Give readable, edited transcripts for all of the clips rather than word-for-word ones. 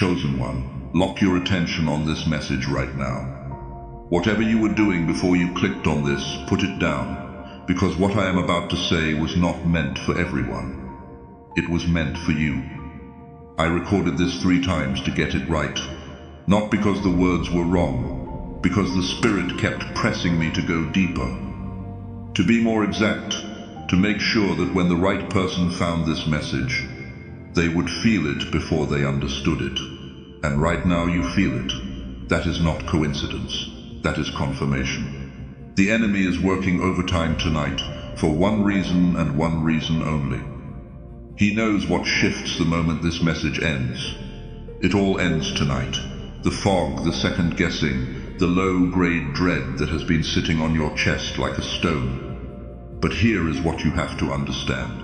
Chosen one, lock your attention on this message right now. Whatever you were doing before you clicked on this, put it down, because what I am about to say was not meant for everyone. It was meant for you. I recorded this 3 times to get it right, not because the words were wrong, because the Spirit kept pressing me to go deeper. To be more exact, to make sure that when the right person found this message, they would feel it before they understood it. And right now you feel it. That is not coincidence. That is confirmation. The enemy is working overtime tonight for one reason and one reason only. He knows what shifts the moment this message ends. It all ends tonight. The fog, the second guessing, the low-grade dread that has been sitting on your chest like a stone. But here is what you have to understand.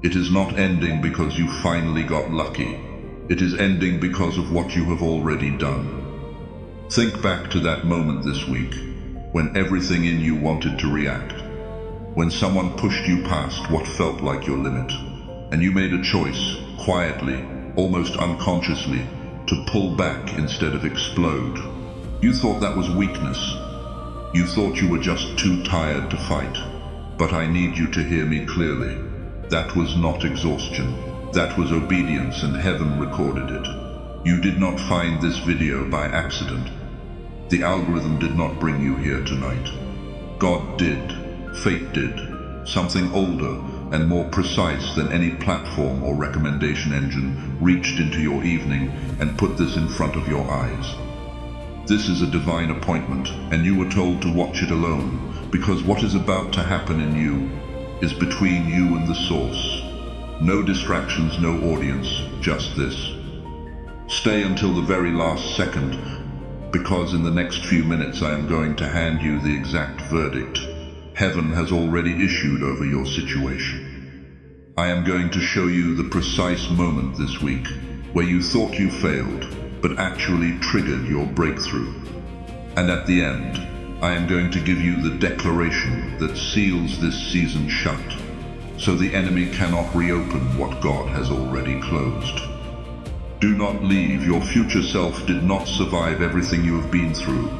It is not ending because you finally got lucky. It is ending because of what you have already done. Think back to that moment this week, when everything in you wanted to react. When someone pushed you past what felt like your limit, and you made a choice, quietly, almost unconsciously, to pull back instead of explode. You thought that was weakness. You thought you were just too tired to fight. But I need you to hear me clearly. That was not exhaustion. That was obedience, and heaven recorded it. You did not find this video by accident. The algorithm did not bring you here tonight. God did. Fate did. Something older and more precise than any platform or recommendation engine reached into your evening and put this in front of your eyes. This is a divine appointment, and you were told to watch it alone, because what is about to happen in you is between you and the source. No distractions, no audience, just this. Stay until the very last second, because in the next few minutes I am going to hand you the exact verdict heaven has already issued over your situation. I am going to show you the precise moment this week where you thought you failed, but actually triggered your breakthrough. And at the end, I am going to give you the declaration that seals this season shut, so the enemy cannot reopen what God has already closed. Do not leave. Your future self did not survive everything you have been through,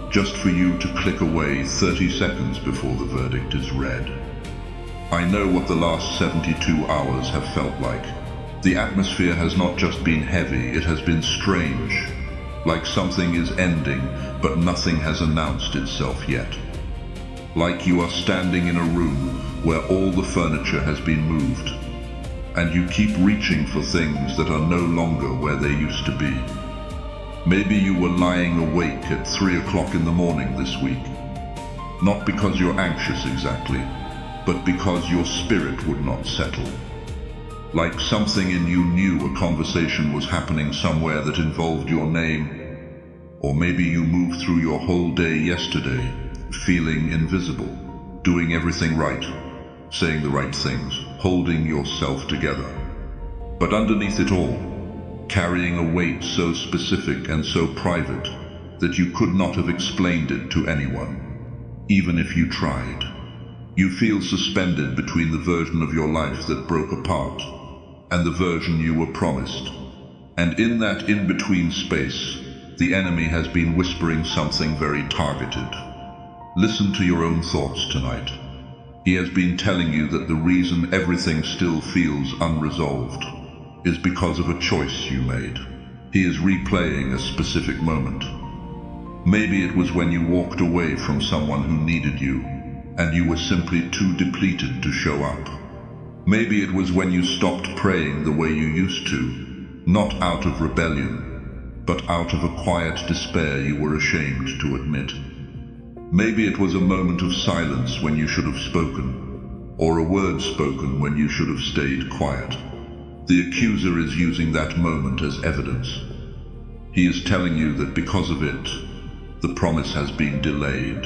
just for you to click away 30 seconds before the verdict is read. I know what the last 72 hours have felt like. The atmosphere has not just been heavy, it has been strange. Like something is ending, but nothing has announced itself yet. Like you are standing in a room where all the furniture has been moved, and you keep reaching for things that are no longer where they used to be. Maybe you were lying awake at 3 o'clock in the morning this week, not because you're anxious exactly, but because your spirit would not settle. Like something in you knew a conversation was happening somewhere that involved your name, or maybe you moved through your whole day yesterday, feeling invisible, doing everything right, saying the right things, holding yourself together. But underneath it all, carrying a weight so specific and so private that you could not have explained it to anyone, even if you tried. You feel suspended between the version of your life that broke apart and the version you were promised. And in that in-between space, the enemy has been whispering something very targeted. Listen to your own thoughts tonight. He has been telling you that the reason everything still feels unresolved is because of a choice you made. He is replaying a specific moment. Maybe it was when you walked away from someone who needed you, and you were simply too depleted to show up. Maybe it was when you stopped praying the way you used to, not out of rebellion, but out of a quiet despair you were ashamed to admit. Maybe it was a moment of silence when you should have spoken, or a word spoken when you should have stayed quiet. The accuser is using that moment as evidence. He is telling you that because of it, the promise has been delayed,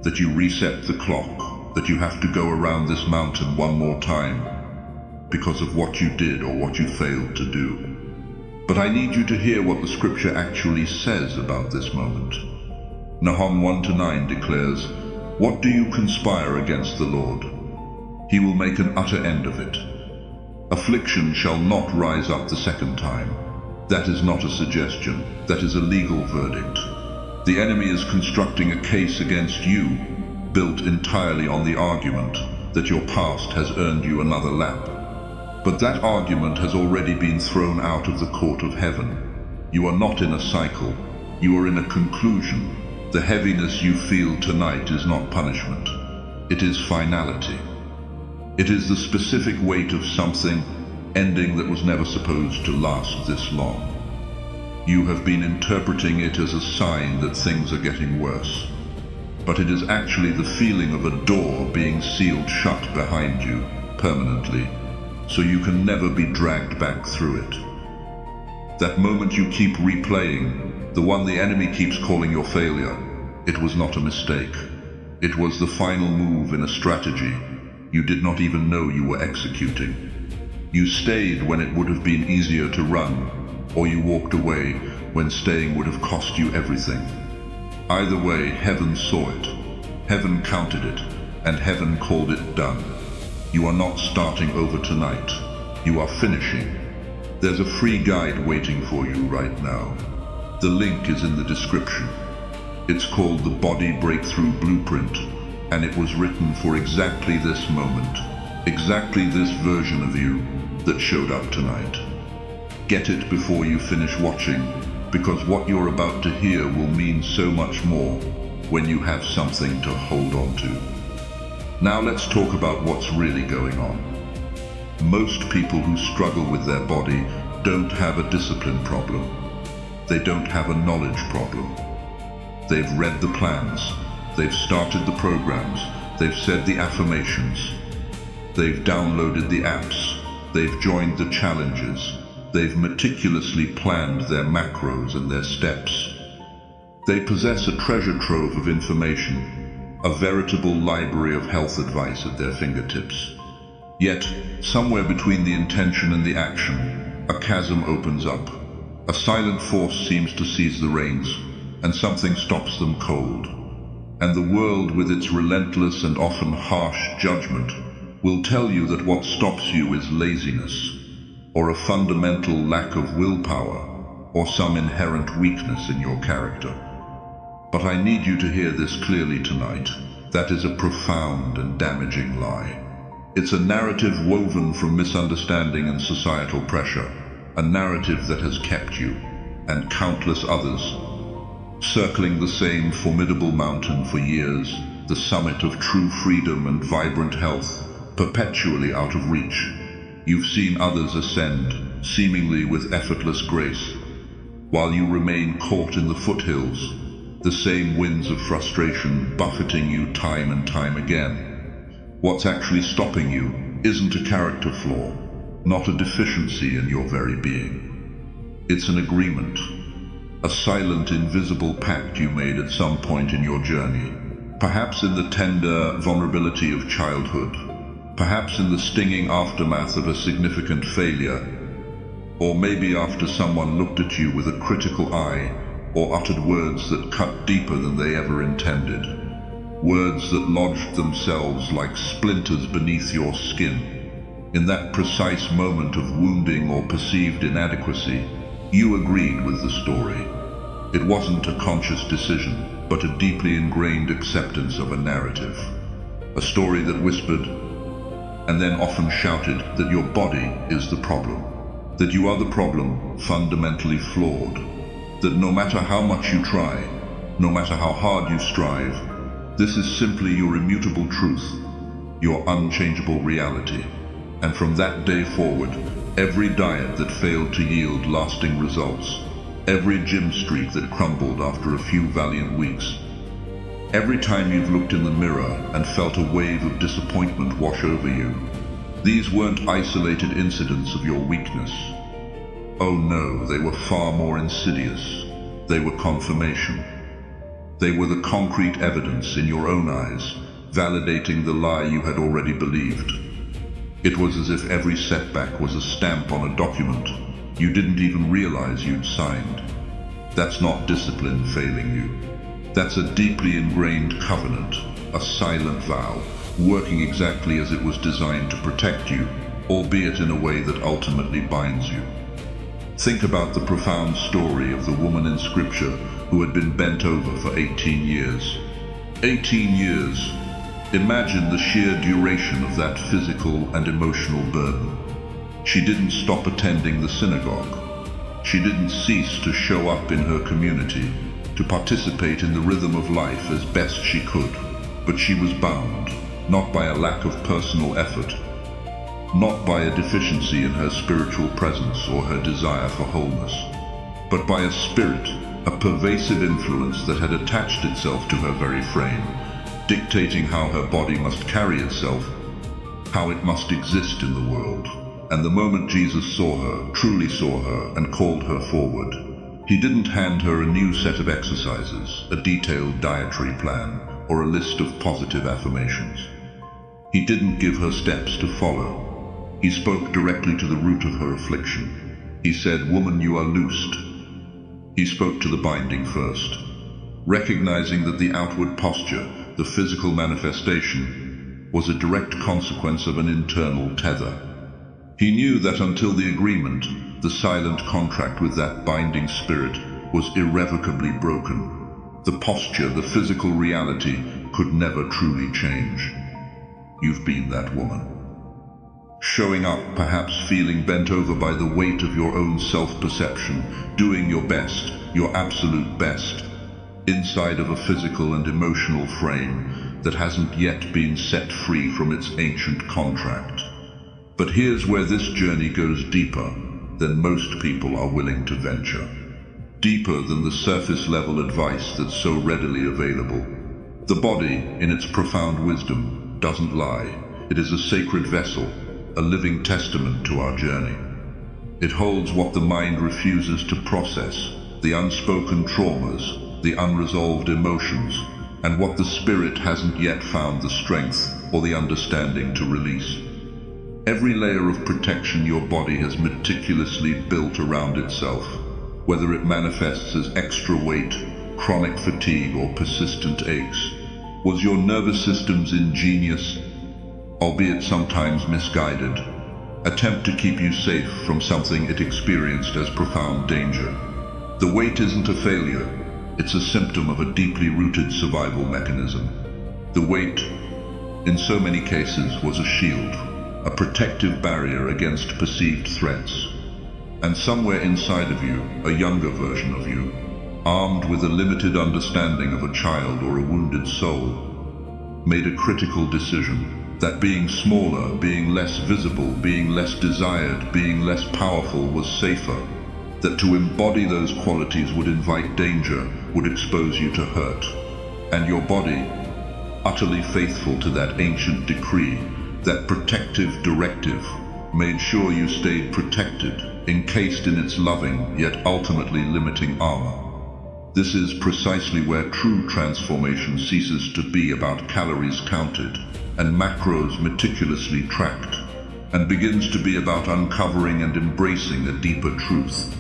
that you reset the clock, that you have to go around this mountain one more time because of what you did or what you failed to do. But I need you to hear what the scripture actually says about this moment. Nahum 1-9 declares, "What do you conspire against the Lord? He will make an utter end of it. Affliction shall not rise up the second time. That is not a suggestion, that is a legal verdict. The enemy is constructing a case against you, built entirely on the argument that your past has earned you another lap. But that argument has already been thrown out of the court of heaven. You are not in a cycle, you are in a conclusion. The heaviness you feel tonight is not punishment, it is finality. It is the specific weight of something ending that was never supposed to last this long. You have been interpreting it as a sign that things are getting worse. But it is actually the feeling of a door being sealed shut behind you permanently, so you can never be dragged back through it. That moment you keep replaying, the one the enemy keeps calling your failure, it was not a mistake. It was the final move in a strategy you did not even know you were executing. You stayed when it would have been easier to run, or you walked away when staying would have cost you everything. Either way, heaven saw it, heaven counted it, and heaven called it done. You are not starting over tonight, you are finishing. There's a free guide waiting for you right now. The link is in the description. It's called the Body Breakthrough Blueprint, and it was written for exactly this moment, exactly this version of you that showed up tonight. Get it before you finish watching, because what you're about to hear will mean so much more when you have something to hold on to. Now let's talk about what's really going on. Most people who struggle with their body don't have a discipline problem. They don't have a knowledge problem. They've read the plans, they've started the programs, they've said the affirmations, they've downloaded the apps, they've joined the challenges, they've meticulously planned their macros and their steps. They possess a treasure trove of information, a veritable library of health advice at their fingertips. Yet, somewhere between the intention and the action, a chasm opens up. A silent force seems to seize the reins, and something stops them cold. And the world, with its relentless and often harsh judgment, will tell you that what stops you is laziness, or a fundamental lack of willpower, or some inherent weakness in your character. But I need you to hear this clearly tonight. That is a profound and damaging lie. It's a narrative woven from misunderstanding and societal pressure, a narrative that has kept you, and countless others, circling the same formidable mountain for years, the summit of true freedom and vibrant health, perpetually out of reach. You've seen others ascend, seemingly with effortless grace, while you remain caught in the foothills, the same winds of frustration buffeting you time and time again. What's actually stopping you isn't a character flaw, not a deficiency in your very being. It's an agreement, a silent, invisible pact you made at some point in your journey, perhaps in the tender vulnerability of childhood, perhaps in the stinging aftermath of a significant failure, or maybe after someone looked at you with a critical eye or uttered words that cut deeper than they ever intended, words that lodged themselves like splinters beneath your skin. In that precise moment of wounding or perceived inadequacy, you agreed with the story. It wasn't a conscious decision, but a deeply ingrained acceptance of a narrative. A story that whispered, and then often shouted, that your body is the problem, that you are the problem, fundamentally flawed, that no matter how much you try, no matter how hard you strive, this is simply your immutable truth, your unchangeable reality. And from that day forward, every diet that failed to yield lasting results, every gym streak that crumbled after a few valiant weeks, every time you've looked in the mirror and felt a wave of disappointment wash over you, these weren't isolated incidents of your weakness. Oh no, they were far more insidious. They were confirmation. They were the concrete evidence in your own eyes, validating the lie you had already believed. It was as if every setback was a stamp on a document you didn't even realize you'd signed. That's not discipline failing you. That's a deeply ingrained covenant, a silent vow, working exactly as it was designed to protect you, albeit in a way that ultimately binds you. Think about the profound story of the woman in Scripture who had been bent over for 18 years. 18 years. Imagine the sheer duration of that physical and emotional burden. She didn't stop attending the synagogue. She didn't cease to show up in her community, to participate in the rhythm of life as best she could. But she was bound, not by a lack of personal effort, not by a deficiency in her spiritual presence or her desire for wholeness, but by a spirit, a pervasive influence that had attached itself to her very frame, dictating how her body must carry itself, how it must exist in the world. And the moment Jesus saw her, truly saw her, and called her forward, he didn't hand her a new set of exercises, a detailed dietary plan, or a list of positive affirmations. He didn't give her steps to follow. He spoke directly to the root of her affliction. He said, "Woman, you are loosed." He spoke to the binding first, recognizing that the outward posture, the physical manifestation, was a direct consequence of an internal tether. He knew that until the agreement, the silent contract with that binding spirit, was irrevocably broken, the posture, the physical reality, could never truly change. You've been that woman. Showing up, perhaps feeling bent over by the weight of your own self-perception, doing your best, your absolute best, inside of a physical and emotional frame that hasn't yet been set free from its ancient contract. But here's where this journey goes deeper than most people are willing to venture. Deeper than the surface-level advice that's so readily available. The body, in its profound wisdom, doesn't lie. It is a sacred vessel, a living testament to our journey. It holds what the mind refuses to process, the unspoken traumas, the unresolved emotions, and what the spirit hasn't yet found the strength or the understanding to release. Every layer of protection your body has meticulously built around itself, whether it manifests as extra weight, chronic fatigue, or persistent aches, was your nervous system's ingenious, albeit sometimes misguided, attempt to keep you safe from something it experienced as profound danger. The weight isn't a failure, it's a symptom of a deeply rooted survival mechanism. The weight, in so many cases, was a shield, a protective barrier against perceived threats. And somewhere inside of you, a younger version of you, armed with a limited understanding of a child or a wounded soul, made a critical decision that being smaller, being less visible, being less desired, being less powerful was safer, that to embody those qualities would invite danger, would expose you to hurt. And your body, utterly faithful to that ancient decree, that protective directive, made sure you stayed protected, encased in its loving yet ultimately limiting armor. This is precisely where true transformation ceases to be about calories counted and macros meticulously tracked, and begins to be about uncovering and embracing a deeper truth.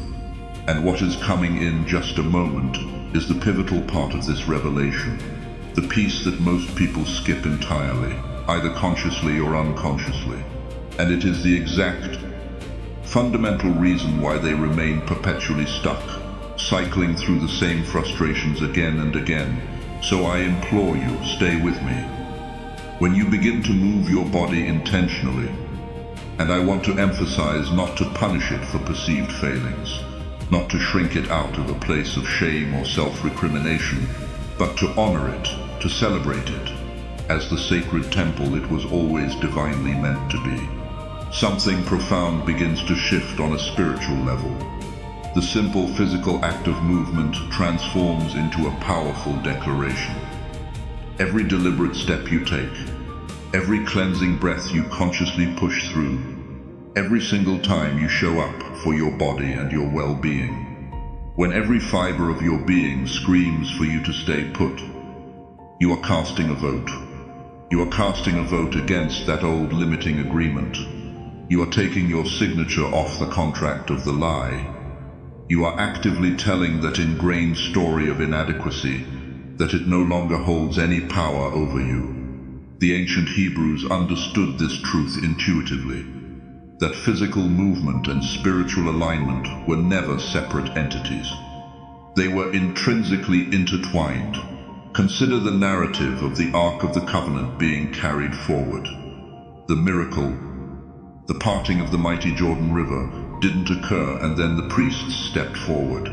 And what is coming in just a moment is the pivotal part of this revelation, the piece that most people skip entirely, either consciously or unconsciously. And it is the exact, fundamental reason why they remain perpetually stuck, cycling through the same frustrations again and again. So I implore you, stay with me. When you begin to move your body intentionally, and I want to emphasize not to punish it for perceived failings, not to shrink it out of a place of shame or self-recrimination, but to honor it, to celebrate it, as the sacred temple it was always divinely meant to be. Something profound begins to shift on a spiritual level. The simple physical act of movement transforms into a powerful declaration. Every deliberate step you take, every cleansing breath you consciously push through, every single time you show up for your body and your well-being, when every fiber of your being screams for you to stay put, you are casting a vote. You are casting a vote against that old limiting agreement. You are taking your signature off the contract of the lie. You are actively telling that ingrained story of inadequacy that it no longer holds any power over you. The ancient Hebrews understood this truth intuitively. that physical movement and spiritual alignment were never separate entities. They were intrinsically intertwined. Consider the narrative of the Ark of the Covenant being carried forward. The miracle, the parting of the mighty Jordan River, didn't occur and then the priests stepped forward.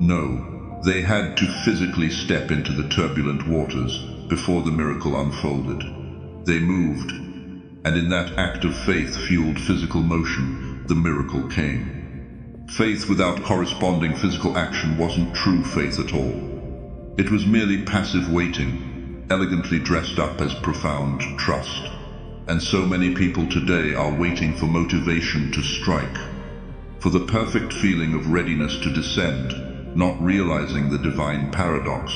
No, they had to physically step into the turbulent waters before the miracle unfolded. They moved, and in that act of faith-fueled physical motion, the miracle came. Faith without corresponding physical action wasn't true faith at all. It was merely passive waiting, elegantly dressed up as profound trust. And so many people today are waiting for motivation to strike, for the perfect feeling of readiness to descend, not realizing the divine paradox.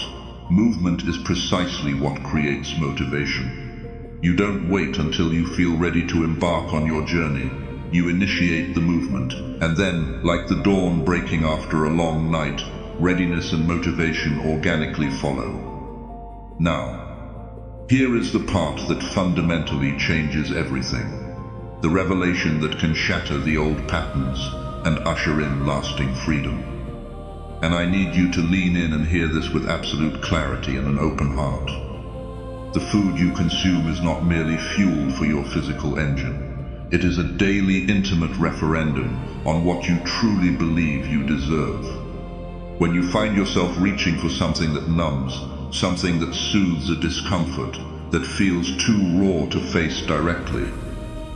Movement is precisely what creates motivation. You don't wait until you feel ready to embark on your journey. You initiate the movement, and then, like the dawn breaking after a long night, readiness and motivation organically follow. Now, here is the part that fundamentally changes everything. The revelation that can shatter the old patterns and usher in lasting freedom. And I need you to lean in and hear this with absolute clarity and an open heart. The food you consume is not merely fuel for your physical engine. It is a daily, intimate referendum on what you truly believe you deserve. When you find yourself reaching for something that numbs, something that soothes a discomfort, that feels too raw to face directly,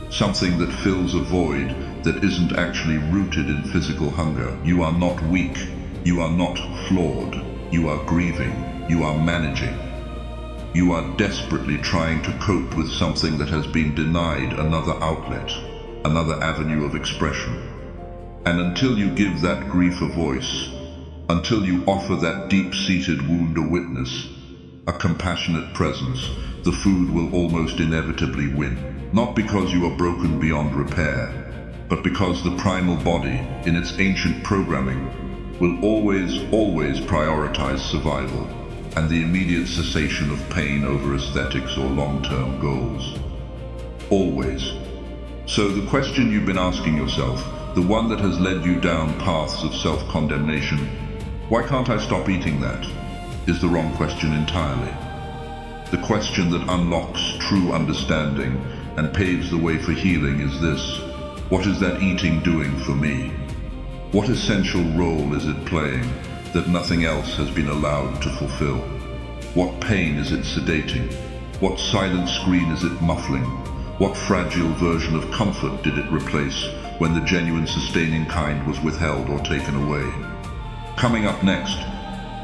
something that fills a void that isn't actually rooted in physical hunger, you are not weak, you are not flawed, you are grieving, you are managing. You are desperately trying to cope with something that has been denied another outlet, another avenue of expression. And until you give that grief a voice, until you offer that deep-seated wound a witness, a compassionate presence, the food will almost inevitably win. Not because you are broken beyond repair, but because the primal body, in its ancient programming, will always prioritize survival and the immediate cessation of pain over aesthetics or long-term goals. Always. So the question you've been asking yourself, the one that has led you down paths of self-condemnation, why can't I stop eating that, is the wrong question entirely. The question that unlocks true understanding and paves the way for healing is this: what is that eating doing for me? What essential role is it playing that nothing else has been allowed to fulfill? What pain is it sedating? What silent screen is it muffling? What fragile version of comfort did it replace when the genuine sustaining kind was withheld or taken away? Coming up next,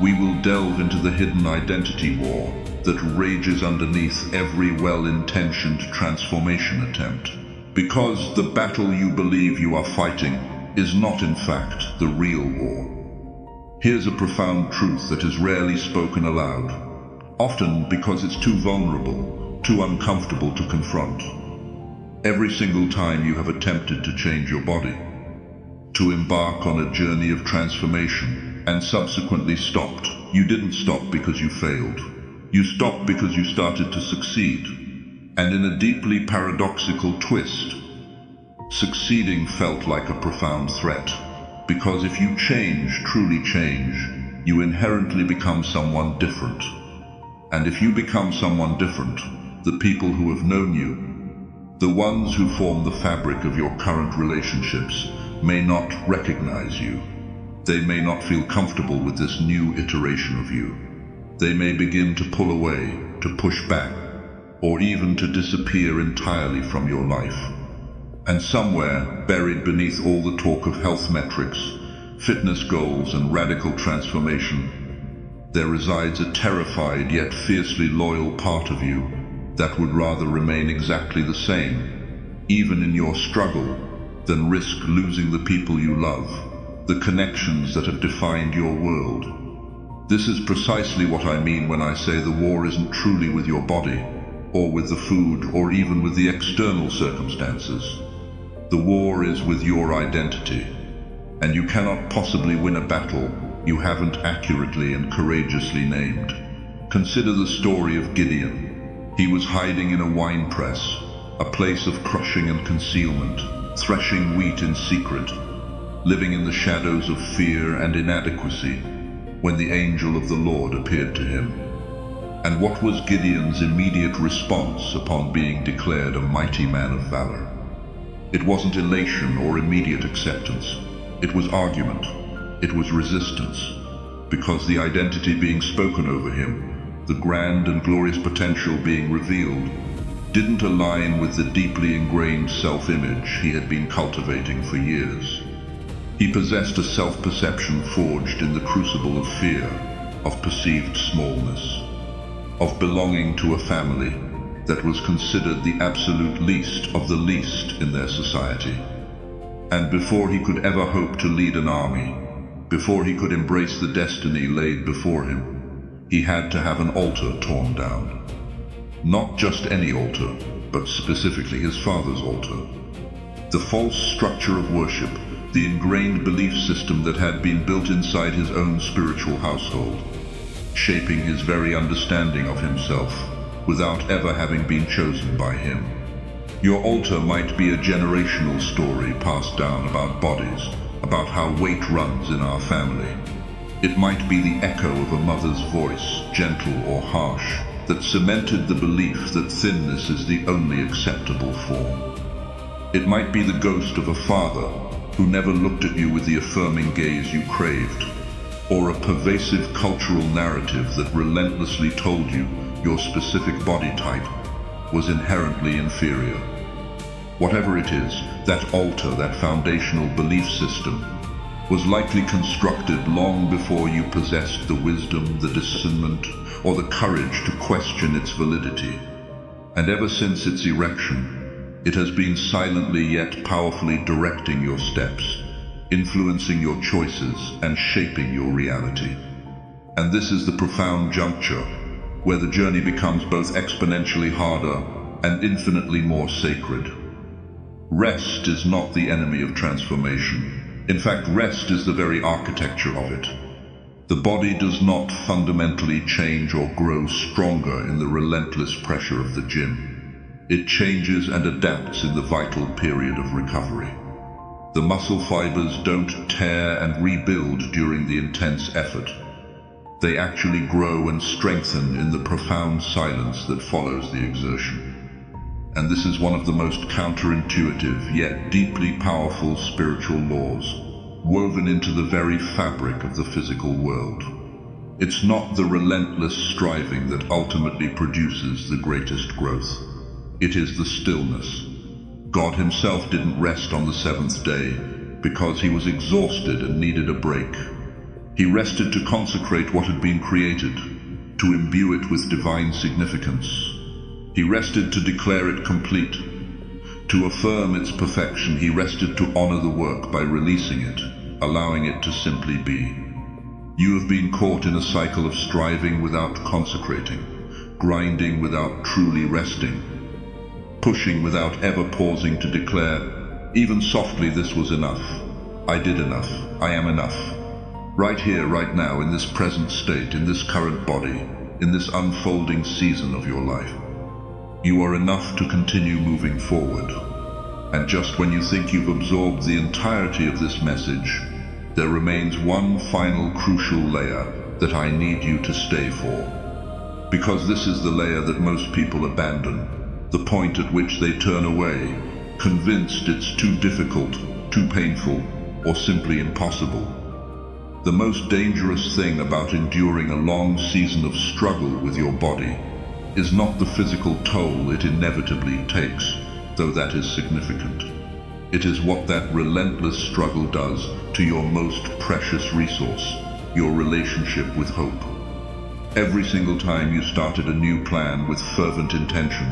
we will delve into the hidden identity war that rages underneath every well-intentioned transformation attempt. Because the battle you believe you are fighting is not in fact the real war. Here's a profound truth that is rarely spoken aloud, often because it's too vulnerable, too uncomfortable to confront. Every single time you have attempted to change your body, to embark on a journey of transformation, and subsequently stopped, you didn't stop because you failed. You stopped because you started to succeed. And in a deeply paradoxical twist, succeeding felt like a profound threat. Because if you change, truly change, you inherently become someone different. And if you become someone different, the people who have known you, the ones who form the fabric of your current relationships, may not recognize you. They may not feel comfortable with this new iteration of you. They may begin to pull away, to push back, or even to disappear entirely from your life. And somewhere, buried beneath all the talk of health metrics, fitness goals, and radical transformation, there resides a terrified yet fiercely loyal part of you that would rather remain exactly the same, even in your struggle, than risk losing the people you love, the connections that have defined your world. This is precisely what I mean when I say the war isn't truly with your body, or with the food, or even with the external circumstances. The war is with your identity, and you cannot possibly win a battle you haven't accurately and courageously named. Consider the story of Gideon. He was hiding in a wine press, a place of crushing and concealment, threshing wheat in secret, living in the shadows of fear and inadequacy, when the angel of the Lord appeared to him. And what was Gideon's immediate response upon being declared a mighty man of valor? It wasn't elation or immediate acceptance. It was argument. It was resistance. Because the identity being spoken over him, the grand and glorious potential being revealed, didn't align with the deeply ingrained self-image he had been cultivating for years. He possessed a self-perception forged in the crucible of fear, of perceived smallness, of belonging to a family that was considered the absolute least of the least in their society. And before he could ever hope to lead an army, before he could embrace the destiny laid before him, he had to have an altar torn down. Not just any altar, but specifically his father's altar. The false structure of worship, the ingrained belief system that had been built inside his own spiritual household, shaping his very understanding of himself without ever having been chosen by him. Your altar might be a generational story passed down about bodies, about how weight runs in our family. It might be the echo of a mother's voice, gentle or harsh, that cemented the belief that thinness is the only acceptable form. It might be the ghost of a father who never looked at you with the affirming gaze you craved, or a pervasive cultural narrative that relentlessly told you your specific body type was inherently inferior. Whatever it is, that altar, that foundational belief system, was likely constructed long before you possessed the wisdom, the discernment, or the courage to question its validity. And ever since its erection, it has been silently yet powerfully directing your steps, influencing your choices and shaping your reality. And this is the profound juncture where the journey becomes both exponentially harder and infinitely more sacred. Rest is not the enemy of transformation. In fact, rest is the very architecture of it. The body does not fundamentally change or grow stronger in the relentless pressure of the gym. It changes and adapts in the vital period of recovery. The muscle fibers don't tear and rebuild during the intense effort. They actually grow and strengthen in the profound silence that follows the exertion. And this is one of the most counterintuitive yet deeply powerful spiritual laws, woven into the very fabric of the physical world. It's not the relentless striving that ultimately produces the greatest growth. It is the stillness. God himself didn't rest on the seventh day because he was exhausted and needed a break. He rested to consecrate what had been created, to imbue it with divine significance. He rested to declare it complete. To affirm its perfection, he rested to honor the work by releasing it, allowing it to simply be. You have been caught in a cycle of striving without consecrating, grinding without truly resting, pushing without ever pausing to declare, even softly, this was enough. I did enough. I am enough. Right here, right now, in this present state, in this current body, in this unfolding season of your life. You are enough to continue moving forward. And just when you think you've absorbed the entirety of this message, there remains one final crucial layer that I need you to stay for. Because this is the layer that most people abandon, the point at which they turn away, convinced it's too difficult, too painful, or simply impossible. The most dangerous thing about enduring a long season of struggle with your body is not the physical toll it inevitably takes, though that is significant. It is what that relentless struggle does to your most precious resource, your relationship with hope. Every single time you started a new plan with fervent intention,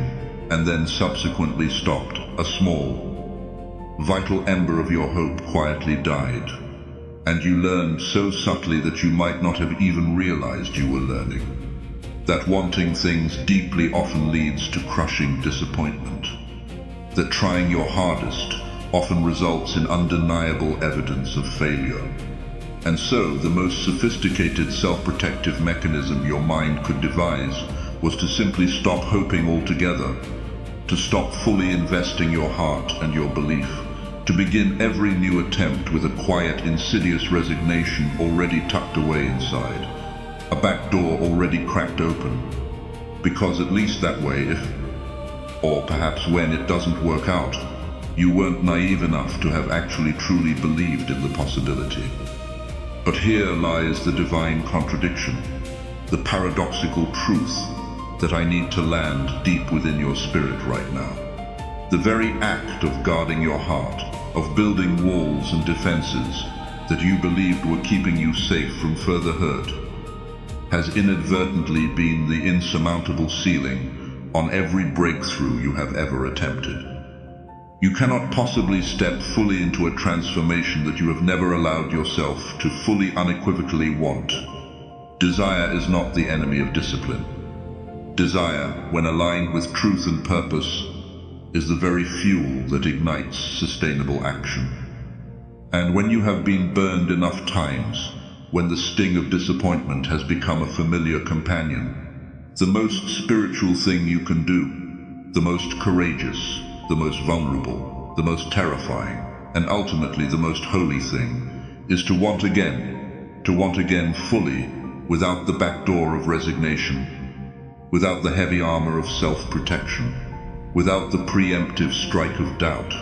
and then subsequently stopped, a small, vital ember of your hope quietly died. And you learned so subtly that you might not have even realized you were learning. That wanting things deeply often leads to crushing disappointment. That trying your hardest often results in undeniable evidence of failure. And so, the most sophisticated self-protective mechanism your mind could devise was to simply stop hoping altogether, to stop fully investing your heart and your belief, to begin every new attempt with a quiet, insidious resignation already tucked away inside, a back door already cracked open. Because at least that way, if, or perhaps when it doesn't work out, you weren't naive enough to have actually truly believed in the possibility. But here lies the divine contradiction, the paradoxical truth that I need to land deep within your spirit right now. The very act of guarding your heart, of building walls and defenses that you believed were keeping you safe from further hurt, has inadvertently been the insurmountable ceiling on every breakthrough you have ever attempted. You cannot possibly step fully into a transformation that you have never allowed yourself to fully unequivocally want. Desire is not the enemy of discipline. Desire, when aligned with truth and purpose, is the very fuel that ignites sustainable action. And when you have been burned enough times, when the sting of disappointment has become a familiar companion, the most spiritual thing you can do, the most courageous, the most vulnerable, the most terrifying, and ultimately the most holy thing, is to want again fully, without the back door of resignation, without the heavy armor of self-protection, without the preemptive strike of doubt,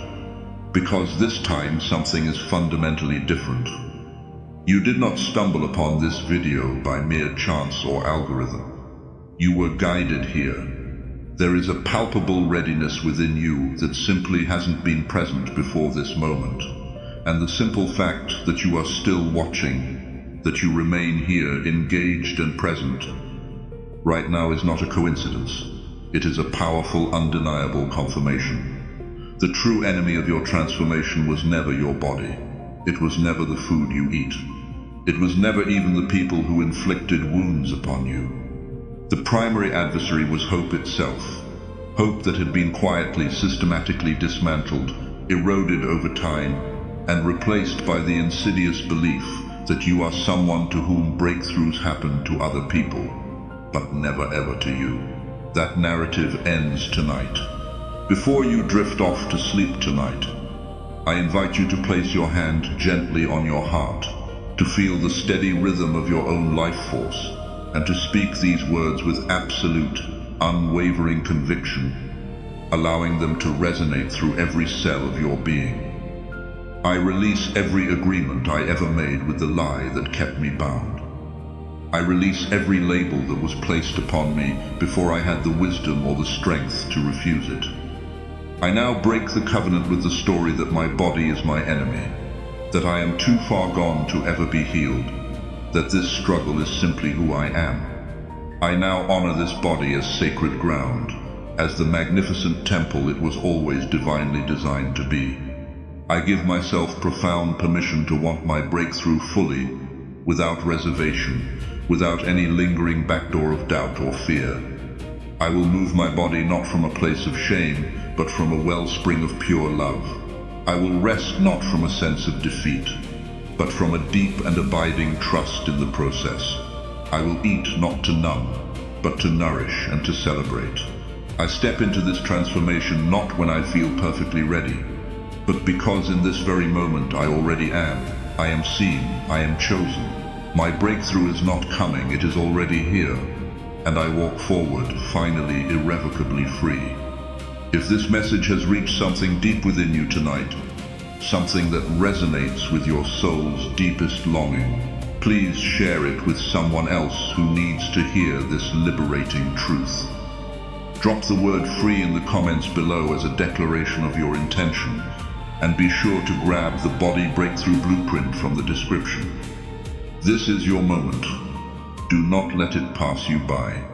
because this time something is fundamentally different. You did not stumble upon this video by mere chance or algorithm. You were guided here. There is a palpable readiness within you that simply hasn't been present before this moment. And the simple fact that you are still watching, that you remain here engaged and present, right now is not a coincidence. It is a powerful, undeniable confirmation. The true enemy of your transformation was never your body. It was never the food you eat. It was never even the people who inflicted wounds upon you. The primary adversary was hope itself, hope that had been quietly, systematically dismantled, eroded over time, and replaced by the insidious belief that you are someone to whom breakthroughs happen to other people, but never ever to you. That narrative ends tonight. Before you drift off to sleep tonight, I invite you to place your hand gently on your heart, to feel the steady rhythm of your own life force, and to speak these words with absolute, unwavering conviction, allowing them to resonate through every cell of your being. I release every agreement I ever made with the lie that kept me bound. I release every label that was placed upon me before I had the wisdom or the strength to refuse it. I now break the covenant with the story that my body is my enemy, that I am too far gone to ever be healed, that this struggle is simply who I am. I now honor this body as sacred ground, as the magnificent temple it was always divinely designed to be. I give myself profound permission to want my breakthrough fully, without reservation, without any lingering backdoor of doubt or fear. I will move my body not from a place of shame, but from a wellspring of pure love. I will rest not from a sense of defeat, but from a deep and abiding trust in the process. I will eat not to numb, but to nourish and to celebrate. I step into this transformation not when I feel perfectly ready, but because in this very moment I already am. I am seen, I am chosen. My breakthrough is not coming, it is already here, and I walk forward, finally irrevocably free. If this message has reached something deep within you tonight, something that resonates with your soul's deepest longing, please share it with someone else who needs to hear this liberating truth. Drop the word free in the comments below as a declaration of your intention, and be sure to grab the Body Breakthrough Blueprint from the description. This is your moment. Do not let it pass you by.